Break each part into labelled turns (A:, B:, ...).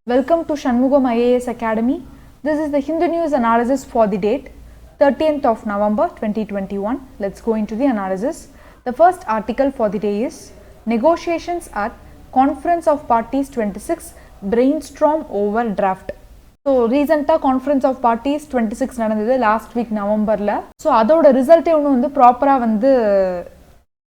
A: Welcome to Shanmugam IAS Academy. This is the Hindu News analysis for the date 30th of November 2021. Let's go into the analysis. The first article for the day is Negotiations at Conference of Parties 26 Brainstorm over Draft. So recently Conference of Parties 26 நடந்தது last week நவம்பர்ல. So அதோட ரிசல்ட்டே ஒன்று வந்து ப்ராப்பராக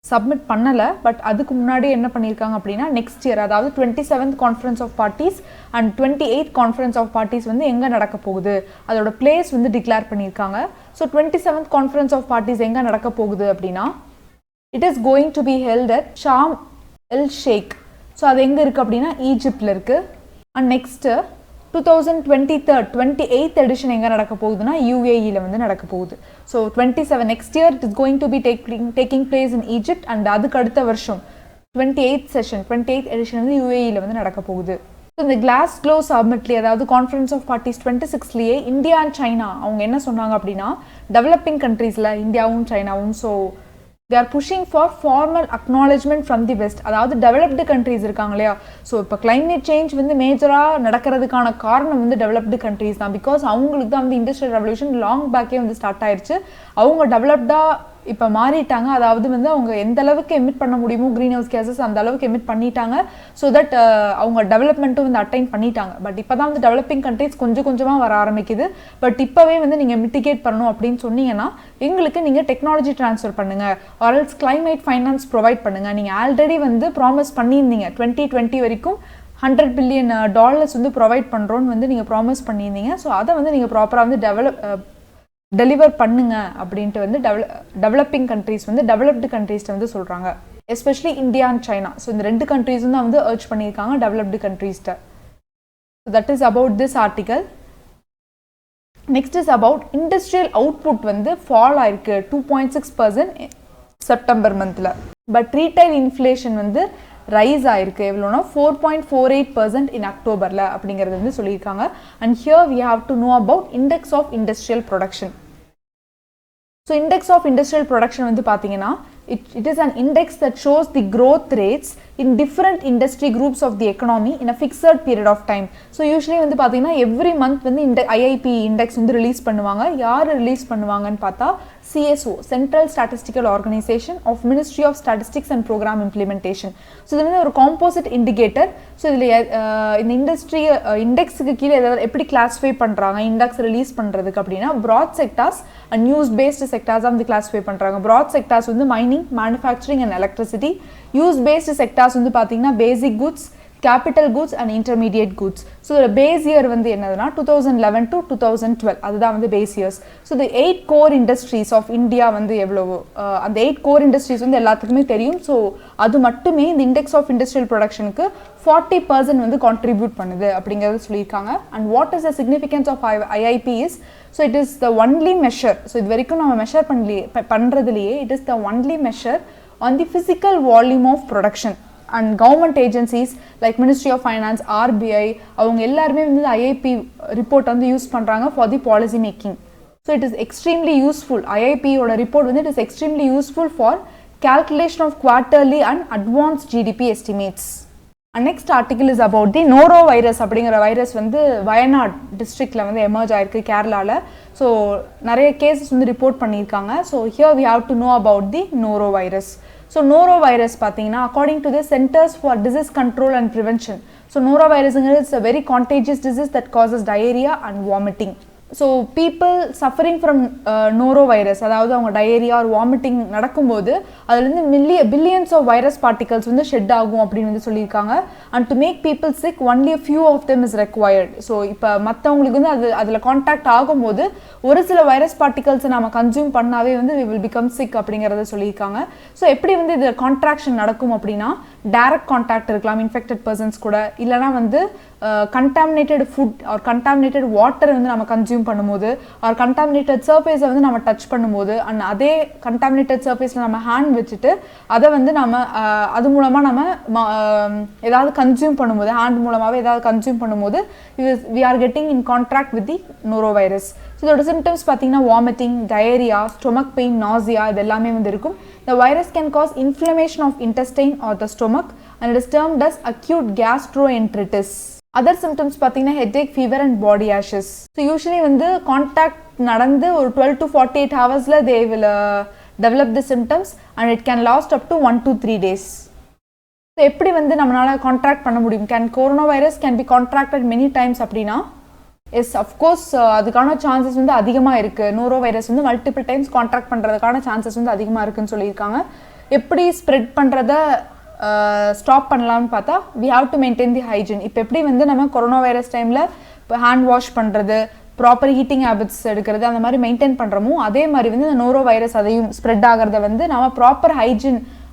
A: submit பண்ணலை. But அதுக்கு முன்னாடி என்ன பண்ணியிருக்காங்க அப்படின்னா நெக்ஸ்ட் இயர், அதாவது 27th conference of parties and 28th conference of parties வந்து எங்கே நடக்க போகுது, அதோட பிளேஸ் வந்து டிக்ளேர் பண்ணியிருக்காங்க. So 27th conference of parties எங்கே நடக்க போகுது அப்படின்னா it is going to be held at Sharm El Sheikh. So அது எங்கே இருக்குது அப்படின்னா ஈஜிப்டில் இருக்குது. அண்ட் நெக்ஸ்ட்டு 28th எடிஷன் எங்கே நடக்க போகுதுன்னா யூஏஇயில் வந்து நடக்க போகுது. So 27 next year it is going to be taking place in Egypt. And அதுக்கு அடுத்த வருஷம் 28th எடிஷன் வந்து யூஏஇயில் வந்து நடக்க போகுது. ஸோ இந்த கிளாஸ் க்ளோ சப்மிட்லேயே, அதாவது கான்ஃபரன்ஸ் ஆஃப் பார்ட்டிஸ் 26லேயே இந்தியா அண்ட் சைனா அவங்க என்ன சொன்னாங்க அப்படின்னா டெவலப்பிங் கண்ட்ரீஸில் இந்தியாவும் சைனாவும் so they are pushing for formal acknowledgement from the west. அதாவது டெவலப்டு கண்ட்ரீஸ் இருக்காங்க இல்லையா. ஸோ இப்போ கிளைமேட் சேஞ்ச் வந்து மேஜராக நடக்கிறதுக்கான காரணம் வந்து டெவலப்டு கண்ட்ரீஸ் தான். பிகாஸ் அவங்களுக்கு தான் வந்து இண்டஸ்ட்ரியல் ரெவல்யூஷன் லாங் பேக்கே வந்து ஸ்டார்ட் ஆயிடுச்சு. அவங்க டெவலப்டாக இப்போ மாறிட்டாங்க. அதாவது வந்து அவங்க எந்த அளவுக்கு எமிட் பண்ண முடியுமோ க்ரீன் ஹவுஸ் கேசஸ் அந்த அளவுக்கு எமிட் பண்ணிட்டாங்க. ஸோ தட் அவங்க டெவலப்மெண்ட்டும் வந்து அட்டைன் பண்ணிட்டாங்க. பட் இப்போ தான் வந்து டெவலப்பிங் கண்ட்ரீஸ் கொஞ்சம் கொஞ்சமாக வர ஆரம்பிக்குது. பட் இப்போவே வந்து நீங்கள் மிட்டிகேட் பண்ணணும் அப்படின்னு சொன்னீங்கன்னா எங்களுக்கு நீங்கள் டெக்னாலஜி ட்ரான்ஸ்ஃபர் பண்ணுங்கள், ஆர்எல்ஸ் கிளைமேட் ஃபைனான்ஸ் ப்ரொவைட் பண்ணுங்கள். நீங்கள் ஆல்ரெடி வந்து ப்ராமிஸ் பண்ணியிருந்தீங்க 2020 வரைக்கும் $100 billion வந்து ப்ரொவைட் பண்ணுறோன்னு வந்து நீங்கள் ப்ராமிஸ் பண்ணியிருந்தீங்க. ஸோ அதை வந்து நீங்கள் ப்ராப்பராக வந்து டெலிவர் பண்ணுங்க அப்படின்ட்டு வந்து டெவலப்பிங் கண்ட்ரீஸ் வந்து டெவலப்டு கண்ட்ரீஸ்ட்டு வந்து சொல்கிறாங்க. Especially India and China. So இந்த ரெண்டு கண்ட்ரீஸும் தான் வந்து அர்ஜ் பண்ணியிருக்காங்க டெவலப்டு கண்ட்ரீஸ்ட்ட. So that is about this article. Next is about industrial output வந்து ஃபால் ஆயிருக்கு 2.6% செப்டம்பர் மந்தில். பட் ரீட்டைல் இன்ஃப்ளேஷன் வந்து ரைஸ் ஆயிருக்கு. எவ்வளோனா 4.48% இன் அக்டோபரில் அப்படிங்கிறது வந்து சொல்லியிருக்காங்க. And here we have to know about index of industrial production. So index of industrial production வந்து பார்த்தீங்கன்னா it is an index that shows the growth rates in different industry groups of the economy in a fixed period of time. So usually வந்து பார்த்தீங்கன்னா every month வந்து இந்த IIP index வந்து release பண்ணுவாங்க. யார் release பண்ணுவாங்கன்னு பார்த்தா CSO, Central Statistical Organization of Ministry of Statistics and Program Implementation. So இது வந்து ஒரு காம்போசிட் இண்டிகேட்டர். ஸோ இதில் இந்த இண்டஸ்ட்ரி இண்டெக்ஸுக்கு கீழே எதாவது எப்படி கிளாஸிஃபை பண்ணுறாங்க இண்டெக்ஸ் ரிலீஸ் பண்ணுறதுக்கு அப்படின்னா broad sectors and news based sectors வந்து கிளாஸிஃபை பண்ணுறாங்க. ப்ராட் செக்டார்ஸ் வந்து mining, manufacturing and electricity. Use based sectors வந்து பார்த்தீங்கன்னா basic goods, capital goods and intermediate goods. So base year வந்து என்னதுன்னா 2011 to 2012 அதுதான் வந்து பேஸ் இயர்ஸ். ஸோ இந்த 8 கோர் இண்டஸ்ட்ரீஸ் ஆஃப் இந்தியா வந்து எவ்வளவோ அந்த 8 கோர் இண்டஸ்ட்ரீஸ் வந்து எல்லாத்துக்குமே தெரியும். ஸோ அது மட்டுமே இந்த இண்டெக்ஸ் ஆஃப் இண்டஸ்ட்ரியல் ப்ரொடக்ஷனுக்கு 40% வந்து கான்ட்ரிபியூட் பண்ணுது அப்படிங்கிறது சொல்லியிருக்காங்க. And what is the significance of IIP is, so it is the only measure. ஸோ இது வரைக்கும் நம்ம மெஷர் பண்ணுறதுலையே it is the only measure on the physical volume of production. And government agencies like ministry of finance, RBI அவங்க எல்லாருமே வந்து IIP report வந்து use பண்ணுறாங்க for the policy making. So it is extremely useful. IIPயோட report வந்து it is extremely useful for calculation of quarterly and advanced GDP estimates. And next article is about the norovirus அப்படிங்கிற virus வந்து வயநாட் டிஸ்ட்ரிக்டில் வந்து emerge ஆயிருக்கு கேரளாவில். So நிறைய cases வந்து ரிப்போர்ட் பண்ணியிருக்காங்க. So here we have to know about the norovirus. So norovirus பார்த்தீங்கன்னா according to the centres for disease control and prevention. So நோரோ வைரஸ்ங்கிறது it's a very contagious disease that causes diarrhoea and vomiting. So people suffering from norovirus, அதாவது அவங்க diarrhoea ஒரு vomiting நடக்கும்போது அதுலேருந்து billions of virus particles வந்து shed ஆகும் அப்படின்னு வந்து சொல்லியிருக்காங்க. And to make people sick only a few of them is required. So இப்போ மற்றவங்களுக்கு வந்து அதில் கான்டாக்ட் ஆகும்போது ஒரு சில வைரஸ் பார்ட்டிகல்ஸை நம்ம கன்சியூம் பண்ணாவே வந்து we will become sick அப்படிங்கிறத சொல்லியிருக்காங்க. ஸோ எப்படி வந்து இது கான்ட்ராக்ஷன் நடக்கும் அப்படின்னா டைரக்ட் கான்டாக்ட் இருக்கலாம் இன்ஃபெக்டட் பர்சன்ஸ் கூட, இல்லைனா வந்து contaminated food or contaminated water வந்து நம்ம கன்சியூம் பண்ணும்போது ஆர் கண்டாமினேட்டட் சர்ஃபேஸை வந்து நம்ம டச் பண்ணும்போது அண்ட் அதே கண்டாமினேட்டட் சர்ஃபேஸில் நம்ம ஹேண்ட் வச்சுட்டு அதை வந்து நம்ம அது மூலமாக நம்ம ஏதாவது கன்சியூம் பண்ணும்போது ஹேண்ட் மூலமாகவே ஏதாவது கன்சியூம் பண்ணும்போது we are getting in contact with the norovirus. So இதோட சிம்டம்ஸ் பார்த்தீங்கன்னா vomiting, diarrhoea, stomach pain, nausea இது எல்லாமே வந்து இருக்கும். The virus can cause inflammation of intestine or the stomach and it is termed as acute gastroenteritis. Other symptoms பார்த்தீங்கன்னா headache, fever and body aches. So usually வந்து contact நடந்து ஒரு 12 to 48 ஹவர்ஸில் they will develop the symptoms and it can last up to 1 to 3 days. So எப்படி வந்து நம்மளால் contract பண்ண முடியும்? Corona virus can be contracted many times அப்படின்னா எஸ் அஃப்கோர்ஸ் அதுக்கான சான்சஸ் வந்து அதிகமாக இருக்குது. நோரோ வைரஸ் வந்து மல்டிபிள் டைம்ஸ் கான்ட்ராக்ட் பண்ணுறதுக்கான சான்சஸ் வந்து அதிகமாக இருக்குன்னு சொல்லியிருக்காங்க. எப்படி ஸ்ப்ரெட் பண்ணுறத ஸ்டாப் பண்ணலாம்னு பார்த்தா we have to maintain the hygiene. இப்போ எப்படி வந்து நம்ம கொரோனா வைரஸ் டைமில் இப்போ ஹேண்ட் வாஷ் பண்ணுறது, ப்ராப்பர் ஹீட்டிங் ஹேபிட்ஸ் எடுக்கிறது, அந்த மாதிரி மெயின்டைன் பண்ணுறோமோ அதே மாதிரி வந்து இந்த நோரோ வைரஸ் அதையும் ஸ்ப்ரெட் ஆகிறத வந்து நம்ம ப்ராப்பர்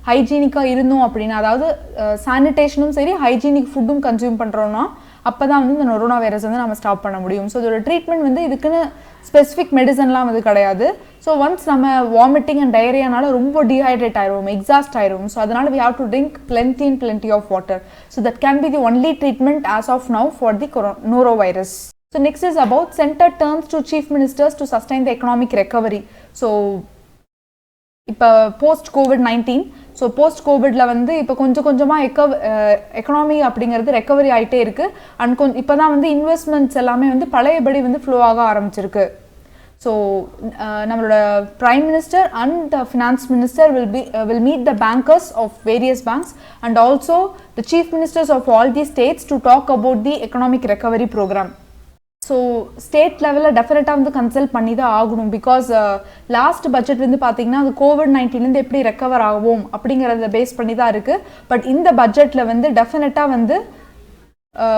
A: ஹைஜீனிக்காக இருந்தோம் அப்படின்னா, அதாவது சானிடேஷனும் சரி ஹைஜீனிக் ஃபுட்டும் கன்சியூம் பண்ணுறோன்னா அப்போ தான் வந்து இந்த நொரோனா வைரஸ் வந்து நம்ம ஸ்டாப் பண்ண முடியும். ஸோ இதோட ட்ரீட்மெண்ட் வந்து இதுக்குன்னு ஸ்பெசிஃபிக் மெடிசன்லாம் வந்து கிடையாது. ஸோ ஒன்ஸ் நம்ம வாமிட்டிங் அண்ட் டயரியானால ரொம்ப டீஹைட்ரேட் ஆயிடுவோம், எக்ஸாஸ்ட் ஆயிடுவோம். ஸோ அதனால we have to drink plenty of water. So that can be the only treatment as of now for the norovirus. So next is about center turns to chief ministers to sustain the economic recovery. So இப்போ post COVID-19, so post கோவிட்ல வந்து இப்போ கொஞ்சம் கொஞ்சமாக economy அப்படிங்கிறது recovery ஆகிட்டே இருக்குது. And இப்போ தான் வந்து இன்வெஸ்ட்மெண்ட்ஸ் எல்லாமே வந்து பழையபடி வந்து ஃப்ளோ ஆக ஆரம்பிச்சிருக்கு. ஸோ நம்மளோட prime minister and finance minister will meet the bankers of various banks and also the chief ministers of all the states to talk about the economic recovery program. So state லெவலில் டெஃபினட்டாக வந்து consult பண்ணி தான் ஆகணும். Because last budget வந்து பார்த்தீங்கன்னா அது COVID-19 எப்படி ரெக்கவர் ஆகும் அப்படிங்கிறத பேஸ் பண்ணி தான் இருக்குது. பட் இந்த பட்ஜெட்டில் வந்து டெஃபினட்டாக வந்து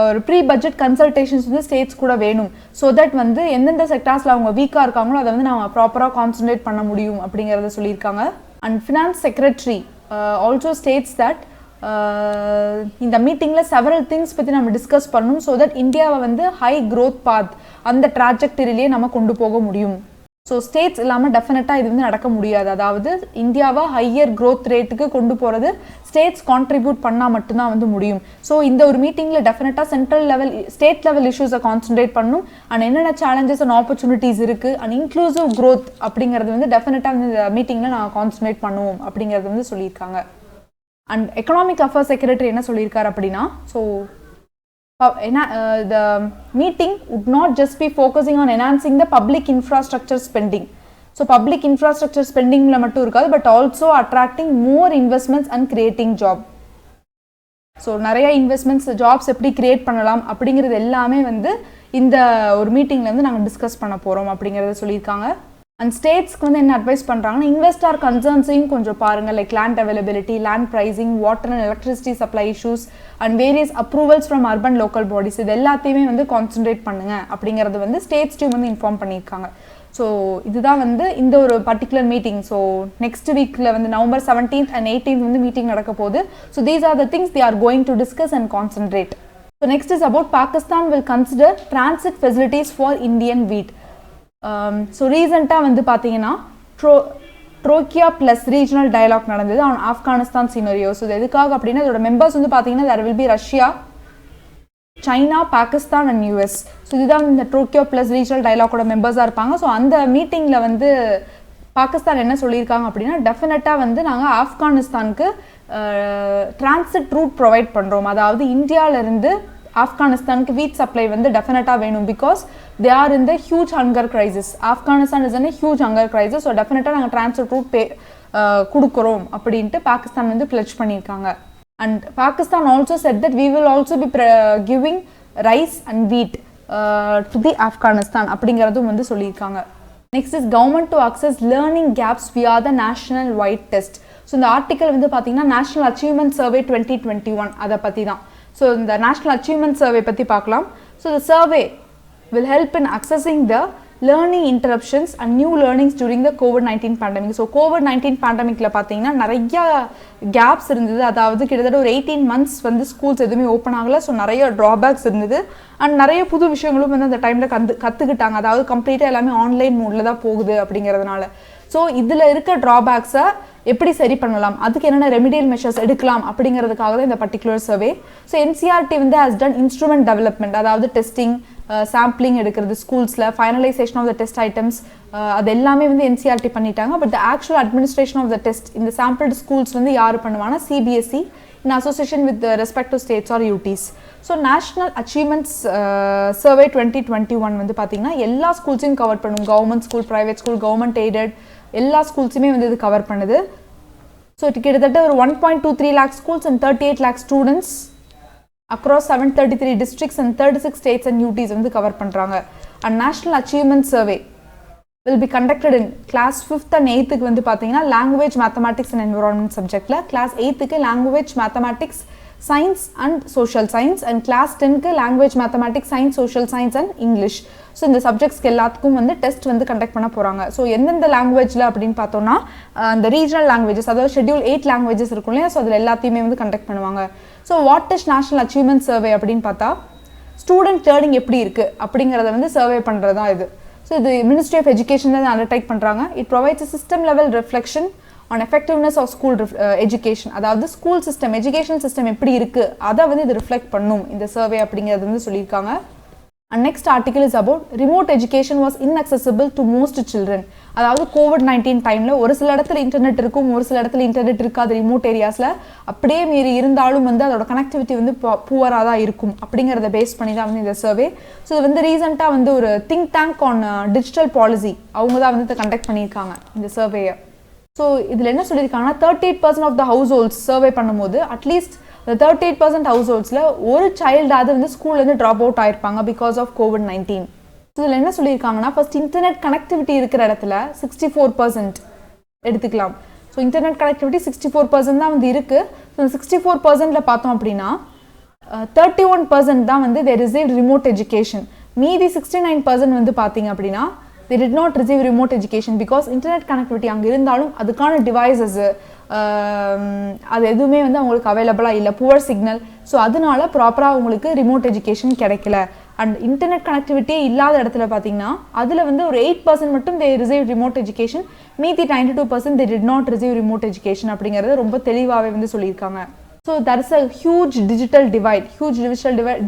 A: ஒரு ப்ரீ பட்ஜெட் கன்சல்டேஷன்ஸ் வந்து ஸ்டேட்ஸ் கூட வேணும். ஸோ தட் வந்து எந்தெந்த செக்டார்ஸில் அவங்க வீக்காக இருக்காங்களோ அதை வந்து நம்ம ப்ராப்பராக கான்சன்ட்ரேட் பண்ண முடியும் அப்படிங்கிறத சொல்லியிருக்காங்க. And finance secretary also states that இந்த மீட்டிங்கில் செவரல் திங்ஸ் பற்றி நம்ம டிஸ்கஸ் பண்ணணும். ஸோ தட் இந்தியாவை வந்து ஹை க்ரோத் பாத் அந்த ட்ராஜெக்டரியிலே நம்ம கொண்டு போக முடியும். ஸோ ஸ்டேட்ஸ் இல்லாமல் டெஃபினட்டாக இது வந்து நடக்க முடியாது. அதாவது இந்தியாவை ஹையர் க்ரோத் ரேட்டுக்கு கொண்டு போகிறது ஸ்டேட்ஸ் கான்ட்ரிபியூட் பண்ணால் மட்டும்தான் வந்து முடியும். ஸோ இந்த ஒரு மீட்டிங்கில் டெஃபினட்டாக சென்ட்ரல் லெவல், ஸ்டேட் லெவல் இஷ்யூஸை கான்சன்ட்ரேட் பண்ணணும். அண்ட் என்னென்ன சேலஞ்சஸ் அண்ட் ஆப்பர்ச்சுனிட்டிஸ் இருக்குது அண்ட் இன்க்ளூசிவ் க்ரோத் அப்படிங்கிறது வந்து டெஃபினட்டாக வந்து இந்த மீட்டிங்கில் நான் கான்சன்ட்ரேட் பண்ணுவோம் அப்படிங்கிறது வந்து சொல்லியிருக்காங்க. அண்ட் எக்கனாமிக் அஃபேர்ஸ் செக்ரட்டரி என்ன சொல்லியிருக்காரு அப்படின்னா, so the meeting would not just be focusing on enhancing the public infrastructure spending. So public infrastructure spending la mattum irukadu, but also attracting more investments and creating job. So நிறைய investments, jobs எப்படி create பண்ணலாம் அப்படிங்கிறது எல்லாமே வந்து இந்த ஒரு மீட்டிங்ல வந்து நாங்கள் டிஸ்கஸ் பண்ண போகிறோம் அப்படிங்கிறத சொல்லியிருக்காங்க. அண்ட் ஸ்டேட்ஸ்க்கு வந்து என்ன அட்வைஸ் பண்ணுறாங்கன்னா, இன்வெஸ்டார் கன்சர்ன்ஸையும் கொஞ்சம் பாருங்கள். Like land availability, land pricing, water and electricity supply issues and various approvals from urban local bodies, இது எல்லாத்தையுமே வந்து கான்சன்ட்ரேட் பண்ணுங்க அப்படிங்கிறது வந்து ஸ்டேட்ஸ் டீம் வந்து இன்ஃபார்ம் பண்ணியிருக்காங்க. ஸோ இதுதான் வந்து இந்த ஒரு பர்டிகுலர் மீட்டிங். ஸோ நெக்ஸ்ட் வீக்கில் வந்து November 17th and 18th வந்து மீட்டிங் நடக்க போகுது. So these are the things they are going to discuss and concentrate. So next is about Pakistan will consider transit facilities for Indian wheat. So ரீசெண்டாக வந்து பார்த்தீங்கன்னா ட்ரோக்கியா plus regional dialogue நடந்தது on Afghanistan scenario. So இது எதுக்காக அப்படின்னா, இதோட members வந்து பார்த்தீங்கன்னா there will be Russia, China, Pakistan and US. So இதுதான் இந்த ட்ரோக்கியோ ப்ளஸ் ரீஜனல் டயலாக்கோட மெம்பர்ஸாக இருப்பாங்க. ஸோ அந்த மீட்டிங்கில் வந்து பாகிஸ்தான் என்ன சொல்லியிருக்காங்க அப்படின்னா, டெஃபினட்டாக வந்து நாங்கள் ஆப்கானிஸ்தானுக்கு டிரான்சிட் ரூட் ப்ரொவைட் பண்ணுறோம். அதாவது இந்தியாவிலேருந்து ஆப்கானிஸ்தானுக்கு வீட் சப்ளை வந்து டெஃபினட்டாக வேணும். Because they are in the huge hunger crisis. Afghanistan is an huge hunger crisis. So டெஃபினட்டாக நாங்கள் டிரான்சிட் ரூட் கொடுக்குறோம் அப்படின்ட்டு பாகிஸ்தான் வந்து பிளட்ஜ் பண்ணியிருக்காங்க. And Pakistan also said that we will also be giving rice and wheat to the Afghanistan அப்படிங்கிறதும் வந்து சொல்லியிருக்காங்க. Next is government to access learning gaps via the national wide test. So இந்த ஆர்டிக்கல் வந்து பார்த்தீங்கன்னா நேஷனல் அச்சீவ்மெண்ட் சர்வே 2021 அதை பற்றி தான். So இந்த நேஷனல் அச்சீவ்மெண்ட் சர்வே பற்றி பார்க்கலாம். So the survey will help in accessing the learning interruptions and new learnings during the COVID-19 pandemic. So COVID-19 pandemicல பார்த்தீங்கன்னா நிறைய கேப்ஸ் இருந்தது. அதாவது கிட்டத்தட்ட ஒரு 18 months வந்து ஸ்கூல்ஸ் எதுவுமே ஓப்பன் ஆகலை. ஸோ நிறைய ட்ராபேக்ஸ் இருந்தது. அண்ட் நிறைய புது விஷயங்களும் வந்து அந்த டைமில் கற்றுக்கிட்டாங்க. அதாவது கம்ப்ளீட்டாக எல்லாமே ஆன்லைன் மோடில் தான் போகுது அப்படிங்கிறதுனால. ஸோ இதில் இருக்க ட்ராபேக்ஸை எப்படி சரி பண்ணலாம், அதுக்கு என்னென்ன ரெமிடியல் மெஷர்ஸ் எடுக்கலாம் அப்படிங்கிறதுக்காக தான் இந்த பர்டிகுலர் சர்வே. ஸோ என்சிஆர்டி வந்து ஹஸ் டன் இன்ஸ்ட்ருமெண்ட் டெவலப்மெண்ட், அதாவது டெஸ்டிங், சாம்பிளிங் எடுக்கிறது ஸ்கூல்ஸில், finalisation of the test items, அது எல்லாமே வந்து என்சிஆர்டி பண்ணிட்டாங்க. But the actual administration of the test இந்த சாம்பிள்டு ஸ்கூல்ஸ் வந்து யார் பண்ணுவாங்கன்னா CBSE in association with the respective states or UTs. So National Achievements Survey 2021 வந்து பார்த்தீங்கன்னா எல்லா ஸ்கூல்ஸையும் கவர் பண்ணும். Government school, private school, government aided எல்லா ஸ்கூல்ஸுமே வந்து இது கவர் பண்ணுது. ஸோ கிட்டத்தட்ட ஒரு 1.23 lakh schools and 38 lakh students across 733 districts and 36 states and UTs வந்து கவர் பண்ணுறாங்க. And national achievement survey will be conducted in class 5th and 8th வந்து பார்த்தீங்கன்னா language, mathematics and environment subjectல, class 8th language, mathematics, science and social science, and class 10th language, mathematics, science, social science and English. So இந்த சப்ஜெக்ட்ஸ்க்கு எல்லாத்துக்கும் வந்து test வந்து conduct பண்ண போகிறாங்க. So எந்தெந்த லாங்குவேஜில் அப்படின்னு பார்த்தோம்னா இந்த ரீஜனல் லாங்குவேஜஸ், அதாவது ஷெட்யூல் 8 லாங்குவேஜஸ் இருக்கும் இல்லையா, ஸோ அதில் எல்லாத்தையுமே வந்து கண்டக்ட் பண்ணுவாங்க. So what is national achievement survey அப்படின்னு பார்த்தா ஸ்டூடெண்ட் லேர்னிங் எப்படி இருக்குது அப்படிங்கிறத வந்து சர்வே பண்ணுறது தான் இது. ஸோ இது மினிஸ்ட்ரி ஆஃப் எஜுகேஷன் தான் அண்டர்டேக் பண்ணுறாங்க. It provides system level reflection on effectiveness of school education, அதாவது ஸ்கூல் சிஸ்டம், எஜுகேஷன் சிஸ்டம் எப்படி இருக்குது அதை வந்து இது ரிஃப்ளெக்ட் பண்ணும் இந்த சர்வே அப்படிங்கிறது வந்து சொல்லியிருக்காங்க. And next article is about remote education was inaccessible to most children. அதாவது COVID-19 டைமில் ஒரு சில இடத்துல இன்டர்நெட் இருக்கும், ஒரு சில இடத்துல இன்டர்நெட் இருக்காது ரிமோட் ஏரியாஸில். அப்படியே மீறி இருந்தாலும் வந்து அதோட கனெக்டிவிட்டி வந்து புவராக தான் இருக்கும் அப்படிங்கிறத பேஸ் பண்ணி தான் வந்து இந்த சர்வே. ஸோ இது வந்து ரீசெண்டாக வந்து ஒரு think tank on digital policy அவங்க தான் வந்து இதை கண்டக்ட் பண்ணியிருக்காங்க இந்த சர்வேயை. ஸோ இதில் என்ன சொல்லியிருக்காங்கன்னா 38% of the households survey பண்ணும்போது அட்லீஸ்ட் இந்த 38% ஹவுஸ் ஹோல்ட்ஸில் ஒரு சைல்டாவது வந்து ஸ்கூல்லேருந்து ட்ராப் அவுட் ஆயிருப்பாங்க பிகாஸ் ஆஃப் COVID-19. இதில் என்ன சொல்லியிருக்காங்கன்னா ஃபர்ஸ்ட் இன்டர்நெட் கனெக்டிவிட்டி இருக்கிற இடத்துல 64% எடுத்துக்கலாம். ஸோ இன்டர்நெட் கனெக்டிவிட்டி 64% தான் வந்து இருக்குது. ஸோ 64%ல் பார்த்தோம் அப்படின்னா 31% தான் வந்து they received remote education. மீதி 69% வந்து பார்த்தீங்க அப்படின்னா they did not receive remote education because internet connectivity அங்கே இருந்தாலும் அதுக்கான டிவைசஸ் அது எதுவுமே வந்து அவங்களுக்கு அவைலபிளாக இல்லை, புவர் சிக்னல். ஸோ அதனால ப்ராப்பராக அவங்களுக்கு ரிமோட் எஜுகேஷன் கிடைக்கல. அண்ட் இன்டர்நெட் கனெக்டிவிட்டியே இல்லாத இடத்துல பார்த்தீங்கன்னா அதில் வந்து ஒரு 8% மட்டும் they received remote education, மீதி 92% they did not receive remote education அப்படிங்கிறது ரொம்ப தெளிவாகவே வந்து சொல்லியிருக்காங்க. So there is a huge digital divide,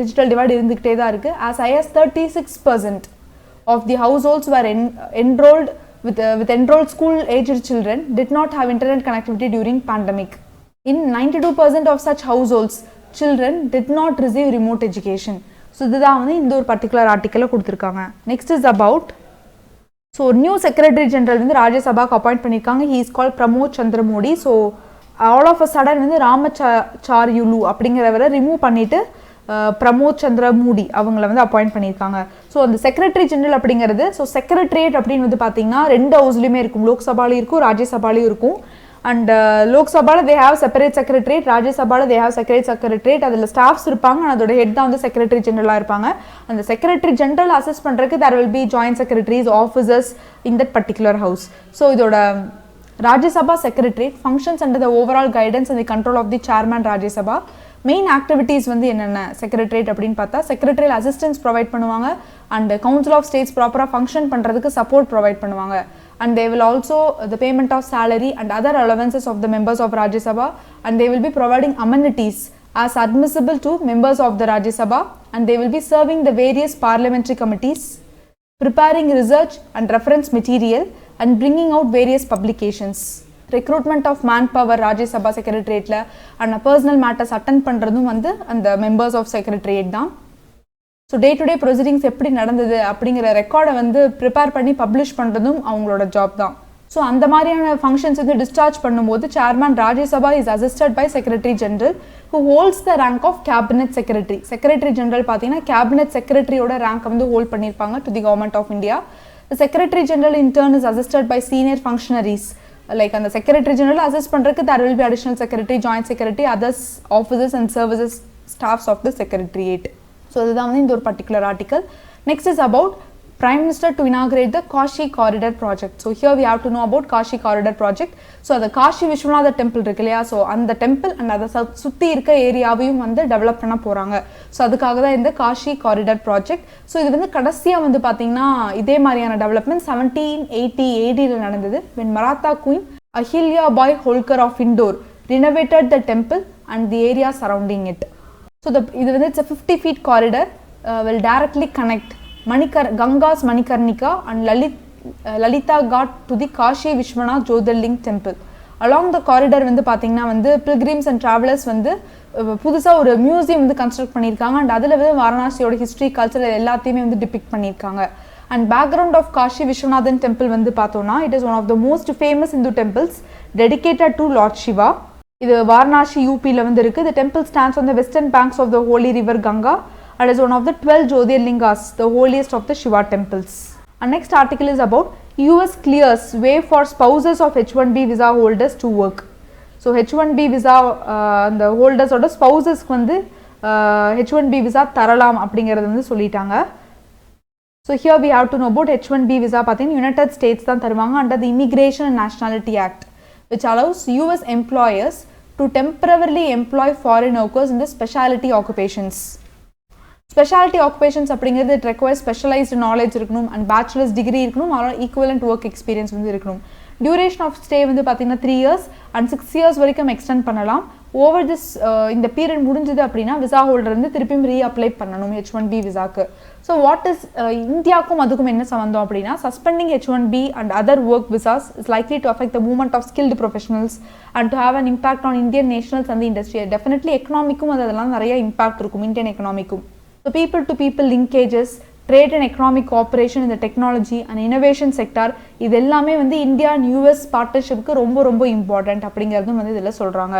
A: digital divide இருந்துக்கிட்டே தான் இருக்குது. As high as 36% of the households were enrolled with enrolled school-aged children did not have internet connectivity during pandemic. In 92% of such households, children did not receive remote education. So இதுதான் வந்து இந்த ஒரு particular ஆர்டிக்கலில் கொடுத்துருக்காங்க. Next is about so new secretary general வந்து ராஜ்யசபாக்கு appoint பண்ணியிருக்காங்க. He is call Pramod Chandra Modi. So all of a sudden வந்து ராமச்சாரியுலு அப்படிங்கிறவரை ரிமூவ் பண்ணிட்டு பிரமோத் சந்திர மோடி அவங்கள வந்து அப்பாயிண்ட் பண்ணியிருக்காங்க. ஸோ அந்த செக்ரட்டரி ஜெனரல் அப்படிங்கிறது ஸோ செக்ரட்டரியேட் அப்படின்னு வந்து பார்த்தீங்கன்னா 2 ஹவுஸ்லையுமே இருக்கும், லோக்சபாலையும் இருக்கும், ராஜ்யசபாலையும் இருக்கும். அண்ட் லோக்சபாவில் தே ஹேவ் செப்பரேட் செக்ரட்டரியேட், ராஜ்யசபாவில் தே ஹேவ் செக்ரட்டரியேட். அதில் ஸ்டாஃப்ஸ் இருப்பாங்க, அதோட ஹெட் தான் வந்து செக்ரட்டரி ஜெனரலாக இருப்பாங்க. அந்த செக்ரட்டரி ஜெனரல் அசஸ் பண்ணுறதுக்கு there will be joint secretaries, officers in that particular house. So இதோட Rajya Sabha secretariat functions under the overall guidance and the control of the chairman Rajya Sabha. Main activities வந்து என்னென்ன செக்ரட்டரியேட் அப்படின்னு பார்த்தா செக்ரட்டரியல் அசிஸ்டன்ஸ் ப்ரொவைட் பண்ணுவாங்க and council of states ப்ராப்பராக function பண்ணுறதுக்கு support provide பண்ணுவாங்க. And they will also the payment of salary and other allowances of the members of Rajya Sabha, and they will be providing amenities as admissible to members of the Rajya Sabha, and they will be serving the various parliamentary committees, preparing research and reference material and bringing out various publications. Recruitment of manpower Rajya Sabha secretariat la and personal matters attend பண்றதும் வந்து அந்த members of secretariat தான். So day to day proceedings எப்படி நடந்தது அப்படிங்கிற ரெக்கார்டை வந்து prepare பண்ணி பப்ளிஷ் பண்ணுறதும் அவங்களோட ஜாப் தான். ஸோ அந்த மாதிரியான ஃபங்க்ஷன்ஸ் வந்து டிஸ்சார்ஜ் பண்ணும்போது chairman Rajya Sabha is assisted by secretary general who holds the rank of cabinet secretary. Secretary general பார்த்தீங்கன்னா கேபினெட் செக்ரட்டரியோட ரேங்க் வந்து ஹோல்ட் பண்ணியிருப்பாங்க to the government of India. The secretary general in turn is assisted by senior functionaries. Like அந்த secretary general assist பண்ணுறதுக்கு there will be additional secretary, joint secretary, others officers and services staffs of the secretariat. So இதுதான் வந்து இந்த ஒரு particular article. Next is about Prime Minister to inaugurate the Kashi Corridor project. So here we have to know about Kashi Corridor project. So the Kashi Vishwanath temple இருக்கு இல்லையா, so அந்த temple and அதை சுற்றி இருக்க ஏரியாவையும் வந்து develop பண்ண போகிறாங்க. So அதுக்காக தான் இந்த காஷி காரிடர் ப்ராஜெக்ட். ஸோ இது வந்து கடைசியாக வந்து பார்த்தீங்கன்னா இதே மாதிரியான டெவலப்மெண்ட் 1780 AD நடந்தது when Maratha Queen Ahilya Bai Holkar of Indore renovated the temple and the area surrounding it. So it's a 50 feet corridor will directly connect Ganga's Manikarnika and Lalita Ghat to the Kashi Vishwanath Jyotirling temple. Along the corridor வந்து பாத்தீங்கன்னா வந்து pilgrims and travelers வந்து புதுசா ஒரு museum வந்து construct பண்ணிருக்காங்க and அதுல வந்து வாரணாசியோட ஹிஸ்டரி கல்ச்சர் எல்லாத்தையுமே வந்து டிபிக்ட் பண்ணிருக்காங்க. And background of Kashi Vishwanathan temple வந்து பார்த்தோம்னா it is one of the most famous Hindu temples dedicated to Lord Shiva. இது வாரணாசி யூபில வந்து இருக்கு. The temple stands on the western banks of the holy river Ganga and is one of the 12 Jyotirlingas, the holiest of the Shiva temples. And next article is about US clears way for spouses of H1B visa holders to work. So H1B visa the holders oda spouses வந்து H1B visa தரலாம் அப்படிங்கறது வந்து சொல்லிட்டாங்க. So here we have to know about H1B visa பார்த்தீங்கன்னா United States தான் தருவாங்க under the Immigration and Nationality Act, which allows US employers to temporarily employ foreign workers in the specialty occupations. Specialty occupations அப்படிங்கிறது it requires specialized knowledge இருக்கணும் and bachelor's degree இருக்கணும் or equivalent work experience வந்து இருக்கணும். Duration of stay வந்து பார்த்தீங்கன்னா 3 years and 6 years வரைக்கும் extend பண்ணலாம். Over this இந்த பீரியட் முடிஞ்சது அப்படின்னா விசா ஹோல்டர் வந்து திருப்பியும் ரீஅப்ளை பண்ணணும் H1B விசாக்கு. ஸோ வாட் இஸ் இந்தியாவுக்கும் அதுக்கும் என்ன சம்பந்தம் அப்படின்னா suspending H1B and other work visas is likely to affect the movement of skilled professionals and to have an impact on Indian nationals and the industry. Definitely எக்கனாமிக்கும் அதெல்லாம் நிறைய impact இருக்கும் Indian எக்கனாமிக்கும். So people to people linkages, trade and economic cooperation in the technology and innovation sector இது எல்லாமே வந்து India and US பார்ட்னர்ஷிப்க்கு ரொம்ப ரொம்ப important அப்படிங்கிறதும் வந்து இதில் சொல்கிறாங்க.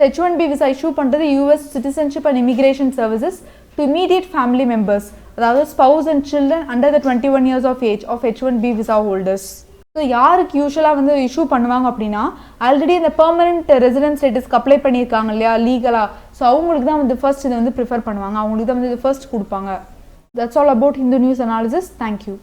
A: H1B visa issue பண்றது US Citizenship and Immigration Services to immediate family members, அதாவது spouse and children under the 21 years of age of H1B visa holders. So யாருக்கு யூஸ்வலாக வந்து இஷ்யூ பண்ணுவாங்க அப்படின்னா ஆல்ரெடி இந்த பெர்மனன்ட் ரெசிடென்ஸ் ஸ்டேட்டஸ்க்கு அப்ளை பண்ணியிருக்காங்க இல்லையா லீகலாக, ஸோ அவங்களுக்கு தான் வந்து ஃபர்ஸ்ட் இதை வந்து ப்ரிஃபர் பண்ணுவாங்க, அவங்களுக்கு தான் வந்து இது ஃபர்ஸ்ட் கொடுப்பாங்க. That's all about Hindu News Analysis. Thank you.